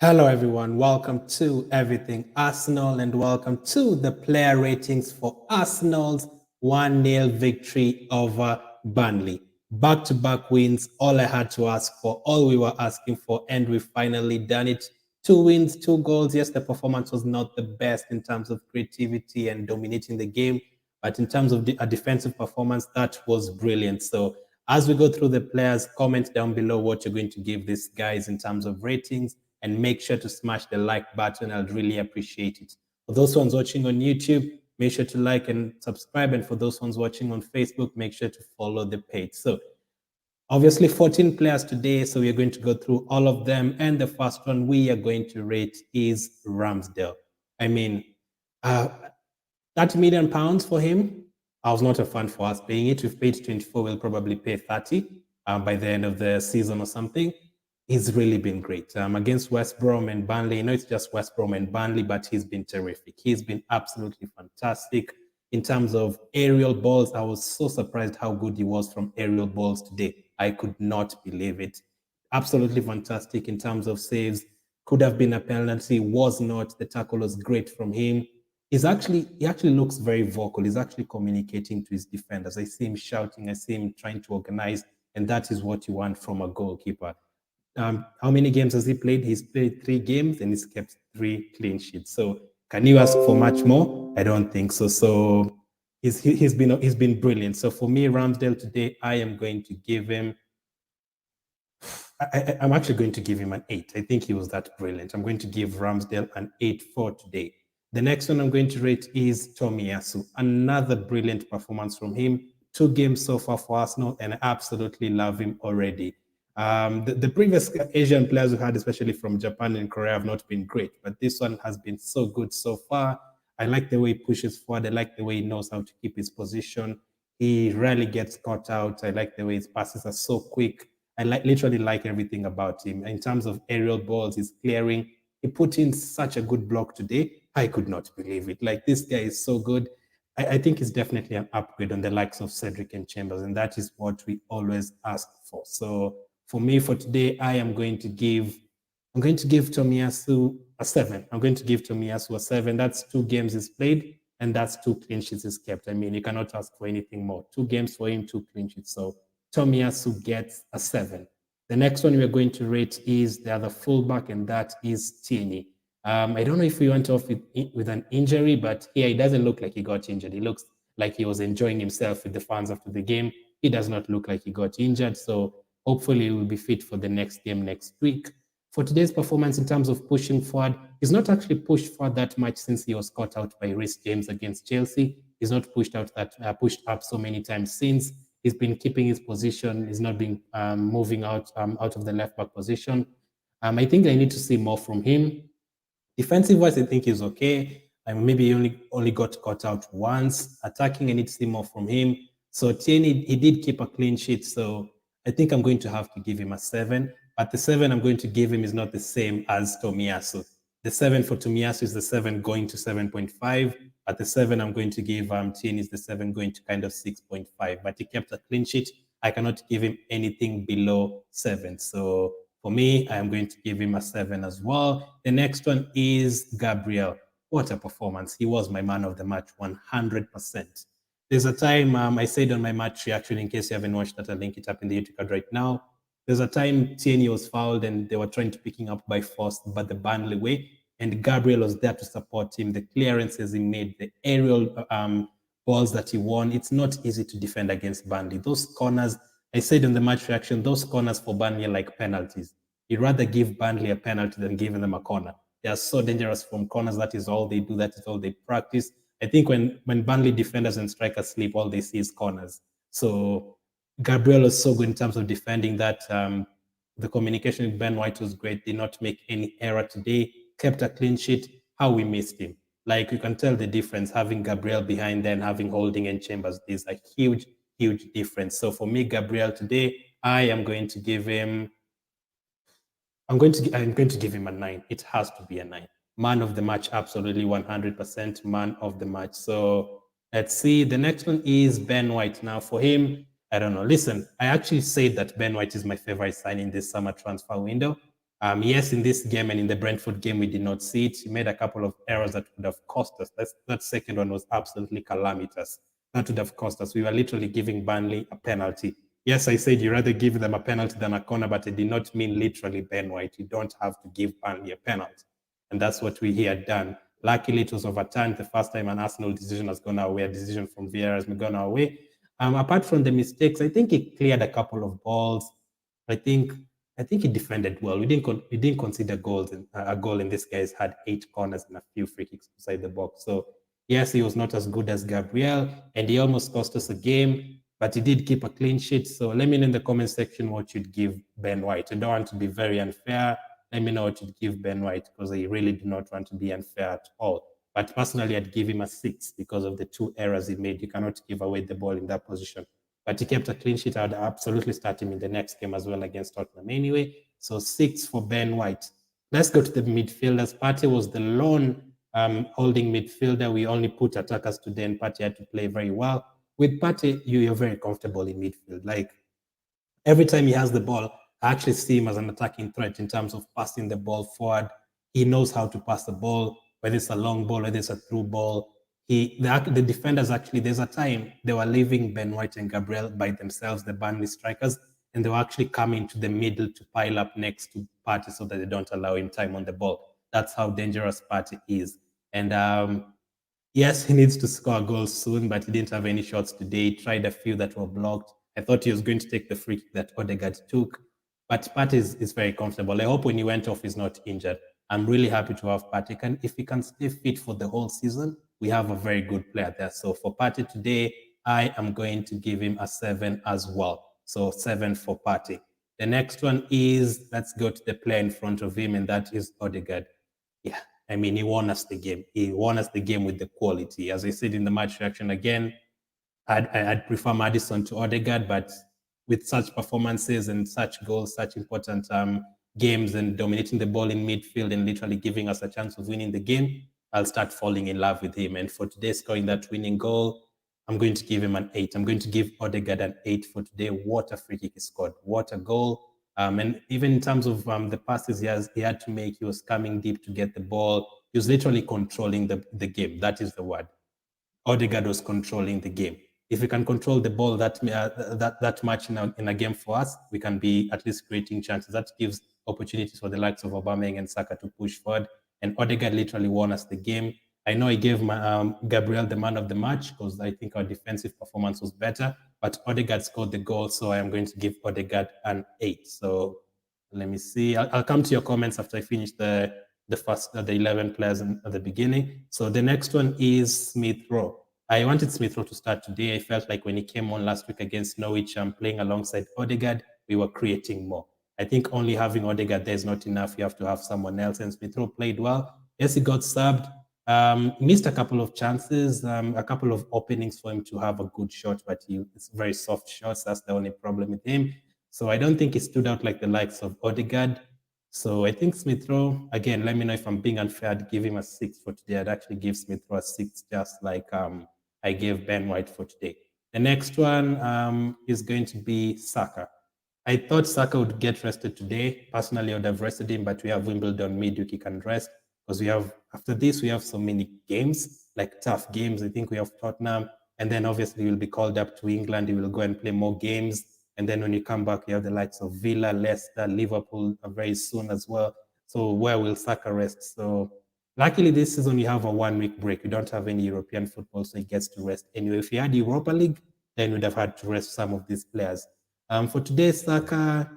Hello, everyone. Welcome to Everything Arsenal and welcome to the player ratings for Arsenal's 1-0 victory over Burnley. Back-to-back wins, all I had to ask for, all we were asking for, and we've finally done it. 2 wins, 2 goals. Yes, the performance was not the best in terms of creativity and dominating the game, but in terms of a defensive performance, that was brilliant. So as we go through the players, comment down below what you're going to give these guys in terms of ratings, and make sure to smash the like button. I'd really appreciate it. For those ones watching on YouTube, make sure to like and subscribe. And for those ones watching on Facebook, make sure to follow the page. So obviously 14 players today, so we're going to go through all of them. And the first one we are going to rate is Ramsdale. I mean, £30 million for him. I was not a fan for us paying it. We've paid 24, we'll probably pay 30 by the end of the season or something. He's really been great. Against West Brom and Burnley, it's just West Brom and Burnley, but he's been terrific. He's been absolutely fantastic. In terms of aerial balls, I was so surprised how good he was from aerial balls today. I could not believe it. Absolutely fantastic in terms of saves. Could have been a penalty, was not. The tackle was great from him. He actually looks very vocal. He's actually communicating to his defenders. I see him shouting. I see him trying to organize, and that is what you want from a goalkeeper. How many games has he played? He's played 3 games and he's kept 3 clean sheets. So can you ask for much more? I don't think so. So he's been brilliant. So for me, Ramsdale today, I am going to give him. I'm actually going to give him an 8. I think he was that brilliant. I'm going to give Ramsdale an 8 for today. The next one I'm going to rate is Tomiyasu. Another brilliant performance from him. 2 games so far for Arsenal, and I absolutely love him already. The previous Asian players we had, especially from Japan and Korea, have not been great, but this one has been so good so far. I like the way he pushes forward. I like the way he knows how to keep his position. He rarely gets caught out. I like the way his passes are so quick. I literally like everything about him. In terms of aerial balls, he's clearing. He put in such a good block today. I could not believe it. Like, this guy is so good. I think it's definitely an upgrade on the likes of Cedric and Chambers, and that is what we always ask for. So for me, for today, I'm going to give Tomiyasu a 7. I'm going to give Tomiyasu a 7. That's 2 games he's played, and that's 2 clean sheets he's kept. I mean, you cannot ask for anything more. 2 games for him, 2 clean sheets. So Tomiyasu gets a 7. The next one we're going to rate is the other fullback, and that is Tierney. I don't know if he went off with an injury, but here he doesn't look like he got injured. He looks like he was enjoying himself with the fans after the game. He does not look like he got injured. So hopefully he will be fit for the next game next week. For today's performance in terms of pushing forward, he's not actually pushed forward that much since he was caught out by Reece James against Chelsea. He's not pushed up so many times since. He's been keeping his position. He's not been moving out of the left back position. I think I need to see more from him. Defensive-wise, I think he's okay. Maybe he only got caught out once. Attacking, I need to see more from him. So Tierney, he did keep a clean sheet, so I think I'm going to have to give him a 7. But the 7 I'm going to give him is not the same as Tomiyasu. The 7 for Tomiyasu is the 7 going to 7.5. But the 7 I'm going to give Tierney is the 7 going to kind of 6.5. But he kept a clean sheet. I cannot give him anything below 7. So for me, I am going to give him a 7 as well. The next one is Gabriel. What a performance. He was my man of the match, 100%. There's a time I said on my match reaction, in case you haven't watched that, I'll link it up in the YouTube card right now. There's a time Tierney was fouled and they were trying to pick him up by force, but the Burnley way. And Gabriel was there to support him. The clearances he made, the aerial balls that he won. It's not easy to defend against Burnley. Those corners, I said in the match reaction, those corners for Burnley are like penalties. You'd rather give Burnley a penalty than giving them a corner. They are so dangerous from corners. That is all they do. That is all they practice. I think when Burnley defenders and strikers sleep, all they see is corners. So Gabriel was so good in terms of defending that. The communication with Ben White was great. Did not make any error today. Kept a clean sheet. How we missed him. Like, you can tell the difference having Gabriel behind there and having Holding and Chambers. There's a huge, huge difference. So for me, Gabriel today, I am going to give him. I'm going to give him a 9. It has to be a 9. Man of the match, absolutely 100% man of the match. So let's see. The next one is Ben White. Now for him, I don't know. Listen, I actually said that Ben White is my favorite signing this summer transfer window. Yes, in this game and in the Brentford game, we did not see it. He made a couple of errors that would have cost us. That second one was absolutely calamitous. That would have cost us. We were literally giving Burnley a penalty. Yes, I said you rather give them a penalty than a corner, but I did not mean literally Ben White. You don't have to give Burnley a penalty. And that's what we had done. Luckily, it was overturned the first time an Arsenal decision has gone our way, a decision from VAR has gone our way. Apart from the mistakes, I think he cleared a couple of balls. I think he defended well. We didn't consider goals. A goal in this case had 8 corners and a few free kicks inside the box. So yes, he was not as good as Gabriel, and he almost cost us a game, but he did keep a clean sheet. So let me know in the comment section what you'd give Ben White. I don't want to be very unfair. Let me know what you'd give Ben White, because I really do not want to be unfair at all. But personally, I'd give him a 6 because of the 2 errors he made. You cannot give away the ball in that position. But he kept a clean sheet. I'd absolutely start him in the next game as well against Tottenham anyway. So 6 for Ben White. Let's go to the midfielders. Partey was the lone holding midfielder. We only put attackers today, and Partey had to play very well. With Partey, you're very comfortable in midfield. Like, every time he has the ball, I actually see him as an attacking threat in terms of passing the ball forward. He knows how to pass the ball, whether it's a long ball, whether it's a through ball. The defenders actually, there's a time they were leaving Ben White and Gabriel by themselves, the Burnley strikers, and they were actually coming to the middle to pile up next to Partey so that they don't allow him time on the ball. That's how dangerous Partey is. And yes, he needs to score goals soon, but he didn't have any shots today. He tried a few that were blocked. I thought he was going to take the free kick that Ødegaard took, but Partey is very comfortable. I hope when he went off, he's not injured. I'm really happy to have Partey. If he can stay fit for the whole season, we have a very good player there. So for Partey today, I am going to give him a 7 as well. So 7 for Partey. The next one is, let's go to the player in front of him, and that is Ødegaard. Yeah, I mean, he won us the game. He won us the game with the quality. As I said in the match reaction again, I'd prefer Maddison to Ødegaard, but with such performances and such goals, such important games, and dominating the ball in midfield and literally giving us a chance of winning the game, I'll start falling in love with him. And for today, scoring that winning goal, I'm going to give him an 8. I'm going to give Ødegaard an 8 for today. What a free kick he scored. What a goal. And even in terms of the passes he had to make, he was coming deep to get the ball. He was literally controlling the game. That is the word. Ødegaard was controlling the game. If we can control the ball that much in a game for us, we can be at least creating chances. That gives opportunities for the likes of Aubameyang and Saka to push forward. And Ødegaard literally won us the game. I know I gave Gabriel the man of the match because I think our defensive performance was better, but Ødegaard scored the goal, so I am going to give Ødegaard an 8. So let me see. I'll come to your comments after I finish the 11 players at the beginning. So the next one is Smith Rowe. I wanted Smith Rowe to start today. I felt like when he came on last week against Norwich, playing alongside Ødegaard, we were creating more. I think only having Ødegaard there is not enough. You have to have someone else, and Smith Rowe played well. Yes, he got subbed. Missed a couple of chances, a couple of openings for him to have a good shot, but it's very soft shots. That's the only problem with him. So I don't think he stood out like the likes of Ødegaard. So I think Smith Rowe, again, let me know if I'm being unfair. I'd give him a 6 for today. I'd actually give Smith Rowe a 6, just like I gave Ben White for today. The next one is going to be Saka. I thought Saka would get rested today. Personally, I would have rested him, but we have Wimbledon midweek he can rest, because after this, we have so many games, like tough games. I think we have Tottenham, and then obviously you'll be called up to England. You will go and play more games. And then when you come back, you have the likes of Villa, Leicester, Liverpool very soon as well. So where will Saka rest? So luckily this season you have a 1-week break. You don't have any European football, so he gets to rest anyway. If you had Europa League, then we'd have had to rest some of these players. For today, Saka,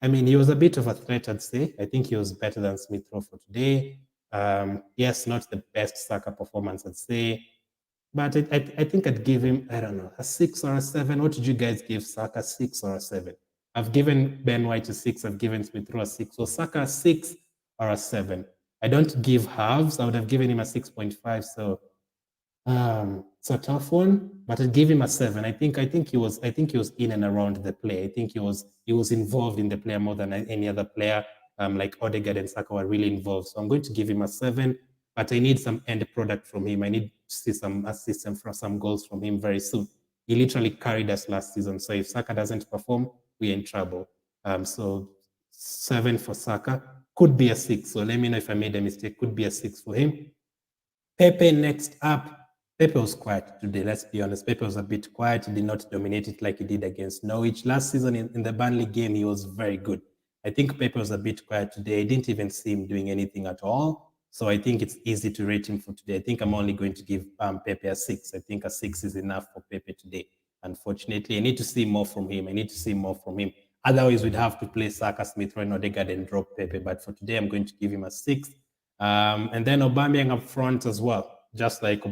I mean, he was a bit of a threat, I'd say. I think he was better than Smith Rowe for today. Yes, not the best Saka performance, I'd say. But I think I'd give him, I don't know, a 6 or a 7. What did you guys give Saka, a 6 or a 7? I've given Ben White a 6. I've given Smith Rowe a 6. So Saka a 6 or a 7. I don't give halves. I would have given him a 6.5. So it's a tough one, but I'd give him a 7. I think he was in and around the play. I think he was involved in the play more than any other player. Like Ødegaard and Saka were really involved. So I'm going to give him a 7, but I need some end product from him. I need to see some assists and some goals from him very soon. He literally carried us last season. So if Saka doesn't perform, we're in trouble. So 7 for Saka. Could be a 6. So let me know if I made a mistake. Could be a 6 for him. Pepe next up. Pepe was quiet today, let's be honest. Pepe was a bit quiet. He did not dominate it like he did against Norwich. Last season in the Burnley game, he was very good. I think Pepe was a bit quiet today. I didn't even see him doing anything at all. So I think it's easy to rate him for today. I think I'm only going to give Pepe a 6. I think a 6 is enough for Pepe today. Unfortunately, I need to see more from him. Otherwise, we'd have to play Saka, Smith Rowe, and Ødegaard and drop Pepe. But for today, I'm going to give him a 6. And then Aubameyang up front as well. Just like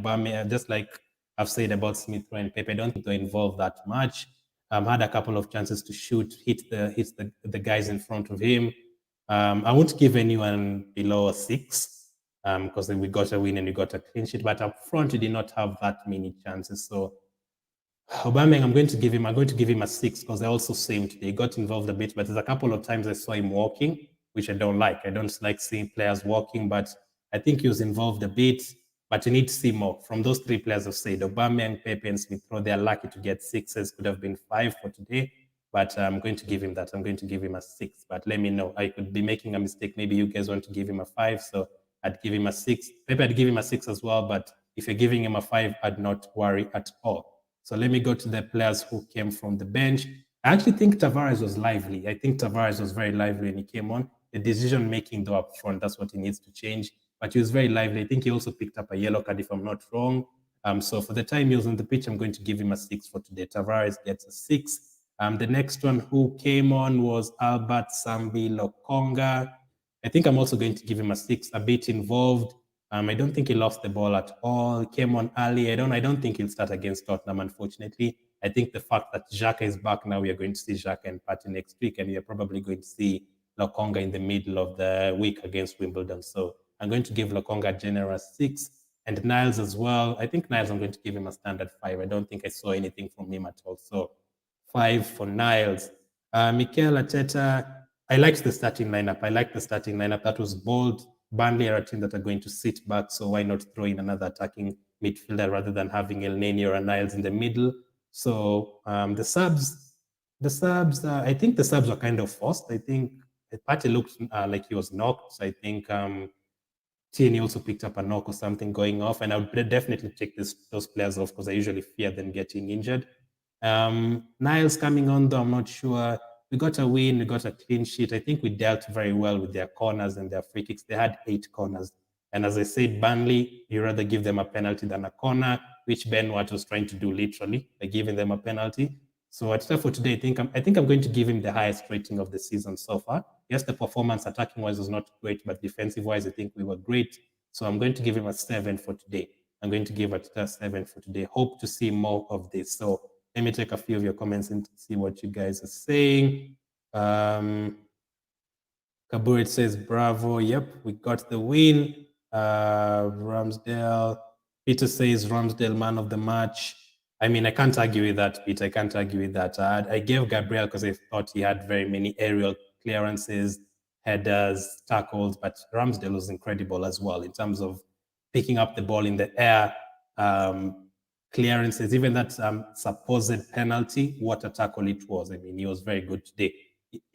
I've said about Smith Rowe and Pepe, I don't think they're involved that much. Had a couple of chances to shoot, hit the guys in front of him. I won't give anyone below a 6 because we got a win and we got a clean sheet. But up front, we did not have that many chances. So Aubameyang, I'm going to give him a 6 because I also saw him today. He got involved a bit, but there's a couple of times I saw him walking, which I don't like. I don't like seeing players walking, but I think he was involved a bit. But you need to see more from those 3 players I've said. Aubameyang, Pepe, and Smith Rowe. They're lucky to get 6s. Could have been 5 for today, but I'm going to give him that. I'm going to give him a 6. But let me know. I could be making a mistake. Maybe you guys want to give him a 5, so I'd give him a 6. Pepe, I'd give him a 6 as well. But if you're giving him a 5, I'd not worry at all. So let me go to the players who came from the bench. I actually think Tavares was lively. I think Tavares was very lively when he came on. The decision-making, though, up front, that's what he needs to change. But he was very lively. I think he also picked up a yellow card, if I'm not wrong. So for the time he was on the pitch, I'm going to give him a 6 for today. Tavares gets a 6. The next one who came on was Albert Sambi Lokonga. I think I'm also going to give him a 6, a bit involved. I don't think he lost the ball at all. He came on early. I don't think he'll start against Tottenham, unfortunately. I think the fact that Xhaka is back now, we are going to see Xhaka and Partey next week, and we are probably going to see Lokonga in the middle of the week against Wimbledon. So I'm going to give Lokonga a generous 6. And Niles as well. I think Niles, I'm going to give him a standard 5. I don't think I saw anything from him at all. So 5 for Niles. Mikel Arteta, I liked the starting lineup. That was bold. Burnley are a team that are going to sit back, so why not throw in another attacking midfielder rather than having El Neni or Niles in the middle? So the subs, I think the subs were kind of forced. I think Partey looked like he was knocked. I think Tierney also picked up a knock or something going off, and I would definitely take those players off because I usually fear them getting injured. Niles coming on, though, I'm not sure. We got a win, we got a clean sheet. I think we dealt very well with their corners and their free kicks. They had 8 corners. And as I said, Burnley, you rather give them a penalty than a corner, which Ben White was trying to do literally by giving them a penalty. So at for today, I think I'm going to give him the highest rating of the season so far. Yes, the performance attacking-wise was not great, but defensive-wise, I think we were great. So I'm going to give him a 7 for today. I'm going to give it a 7 for today. Hope to see more of this. So let me take a few of your comments and see what you guys are saying. Gabriel says, bravo. Yep, we got the win. Ramsdale. Peter says, Ramsdale, man of the match. I mean, I can't argue with that, Peter. I can't argue with that. I gave Gabriel because I thought he had very many aerial clearances, headers, tackles, but Ramsdale was incredible as well in terms of picking up the ball in the air, clearances, even that supposed penalty, what a tackle it was. I mean, he was very good today.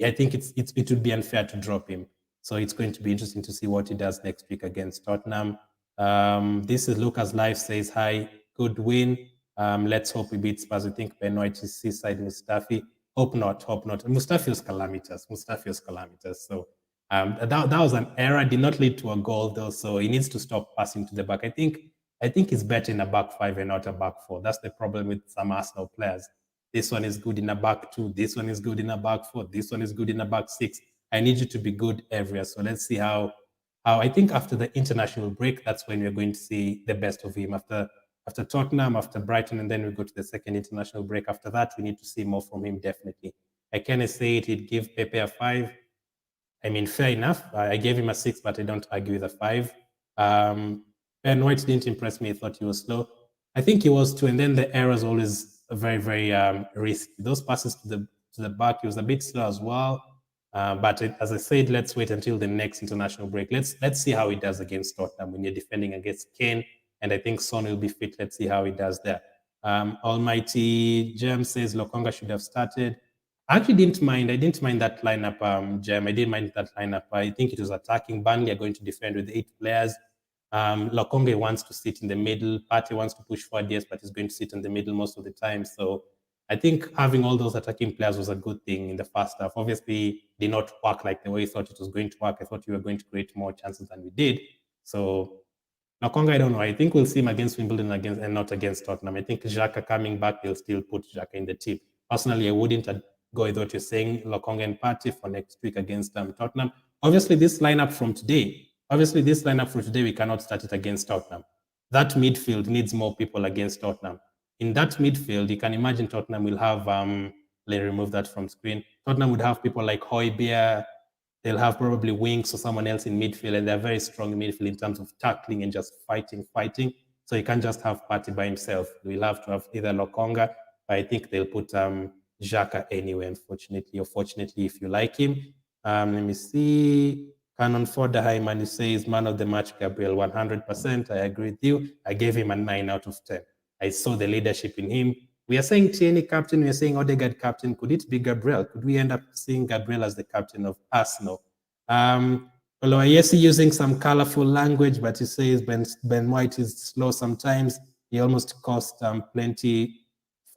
I think it would be unfair to drop him. So it's going to be interesting to see what he does next week against Tottenham. This is Lucas Live says, hi, good win. Let's hope we beat Spurs. I think Ben White is seaside Mustafi. Hope not. Mustafi was calamitous. So that was an error. Did not lead to a goal though. So he needs to stop passing to the back. I think it's better in a back 5 and not a back 4. That's the problem with some Arsenal players. This one is good in a back 2. This one is good in a back 4. This one is good in a back 6. I need you to be good everywhere. So let's see how I think after the international break, that's when we're going to see the best of him. After Tottenham, after Brighton, and then we go to the second international break. After that, we need to see more from him, definitely. I can't say he'd give Pepe a 5. I mean, fair enough. I gave him a 6, but I don't argue with a 5. Ben White didn't impress me. I thought he was slow. I think he was too. And then the errors always very, very risky. Those passes to the back, he was a bit slow as well. But as I said, let's wait until the next international break. Let's see how he does against Tottenham when you're defending against Kane. And I think Son will be fit. Let's see how he does there. Almighty Gem says Lokonga should have started. I actually didn't mind. I didn't mind that lineup, Jem. I didn't mind that lineup. I think it was attacking. Burnley are going to defend with 8 players. Lokonga wants to sit in the middle. Partey wants to push forward, yes, but he's going to sit in the middle most of the time. So I think having all those attacking players was a good thing in the first half. Obviously, did not work like the way we thought it was going to work. I thought we were going to create more chances than we did. So Lokonga, I don't know. I think we'll see him against Wimbledon and not against Tottenham. I think Xhaka coming back, they'll still put Xhaka in the team. Personally, I wouldn't go with what you're saying, Lokonga and Partey for next week against Tottenham. Obviously, this lineup from today, we cannot start it against Tottenham. That midfield needs more people against Tottenham. In that midfield, you can imagine Tottenham will have, let me remove that from screen. Tottenham would have people like Højbjerg. They'll have probably Winks or someone else in midfield, and they're very strong in midfield in terms of tackling and just fighting. So you can't just have Partey by himself. We'll have to have either Lokonga, but I think they'll put Xhaka anyway, unfortunately or fortunately, if you like him. Let me see. Canon for the high man, you say is man of the match, Gabriel, 100%. I agree with you. I gave him a 9 out of 10. I saw the leadership in him. We are saying Tierney captain, we are saying Ødegaard captain. Could it be Gabriel? Could we end up seeing Gabriel as the captain of Arsenal? Oloayesi using some colorful language, but he says Ben White is slow sometimes. He almost cost plenty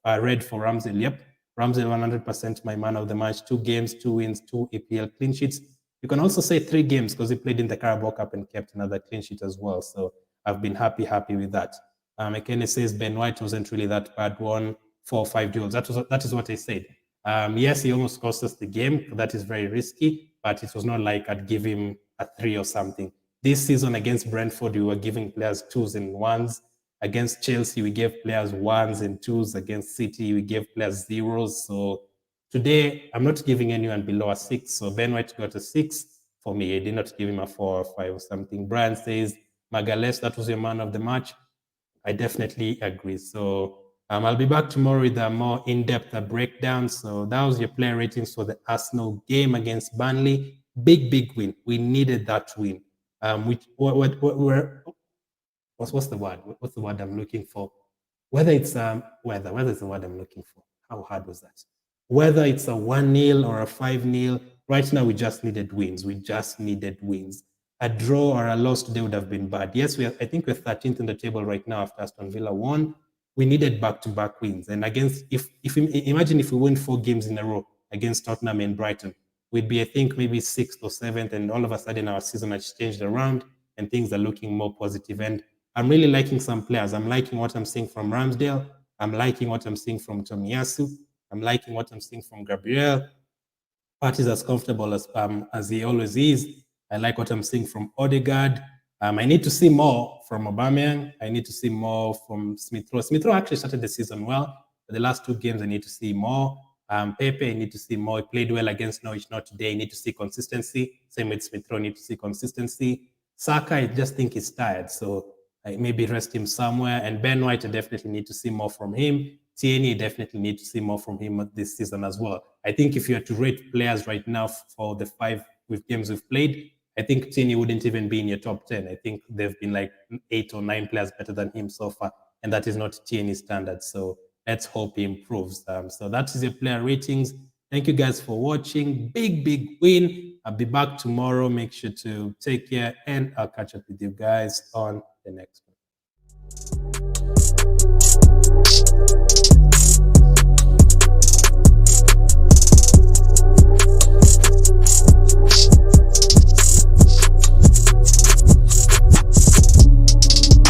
red for Ramsdale. Yep, Ramsdale 100% my man of the match. 2 games, 2 wins, 2 EPL clean sheets. You can also say 3 games because he played in the Carabao Cup and kept another clean sheet as well. So I've been happy with that. McKenna says Ben White wasn't really that bad. 4 or 5 duels. That is what I said. Yes, he almost cost us the game. That is very risky, but it was not like I'd give him a 3 or something. This season against Brentford, we were giving players 2s and 1s. Against Chelsea, we gave players 1s and 2s. Against City, we gave players 0s. So today, I'm not giving anyone below a 6. So Ben White got a 6 for me. I did not give him a 4 or 5 or something. Brian says, Magalhães, that was your man of the match. I definitely agree. So I'll be back tomorrow with a more in-depth breakdown. So that was your player ratings for the Arsenal game against Burnley. Big win. We needed that win. What's the word? What's the word I'm looking for? Whether it's whether it's the word I'm looking for. How hard was that? Whether it's a 1-0 or a 5-0, right now we just needed wins. A draw or a loss today would have been bad. Yes, I think we're 13th in the table right now after Aston Villa won. We needed back-to-back wins. And imagine if we win 4 games in a row against Tottenham and Brighton, we'd be, I think, maybe 6th or 7th, and all of a sudden our season has changed around and things are looking more positive. And I'm really liking some players. I'm liking what I'm seeing from Ramsdale. I'm liking what I'm seeing from Tomiyasu. I'm liking what I'm seeing from Gabriel. Partey is as comfortable as he always is. I like what I'm seeing from Ødegaard. I need to see more from Aubameyang. I need to see more from Smith Rowe. Smith Rowe actually started the season well. But the last 2 games, I need to see more. Pepe, I need to see more. He played well against Norwich, not today. I need to see consistency. Same with Smith Rowe, I need to see consistency. Saka, I just think he's tired. So I maybe rest him somewhere. And Ben White, I definitely need to see more from him. Tierney, definitely need to see more from him this season as well. I think if you had to rate players right now for the 5 games we've played, I think Tierney wouldn't even be in your top 10. I think there've been like 8 or 9 players better than him so far, and that is not Tierney's standard. So let's hope he improves. So that is your player ratings. Thank you guys for watching. Big win. I'll be back tomorrow. Make sure to take care, and I'll catch up with you guys on the next one.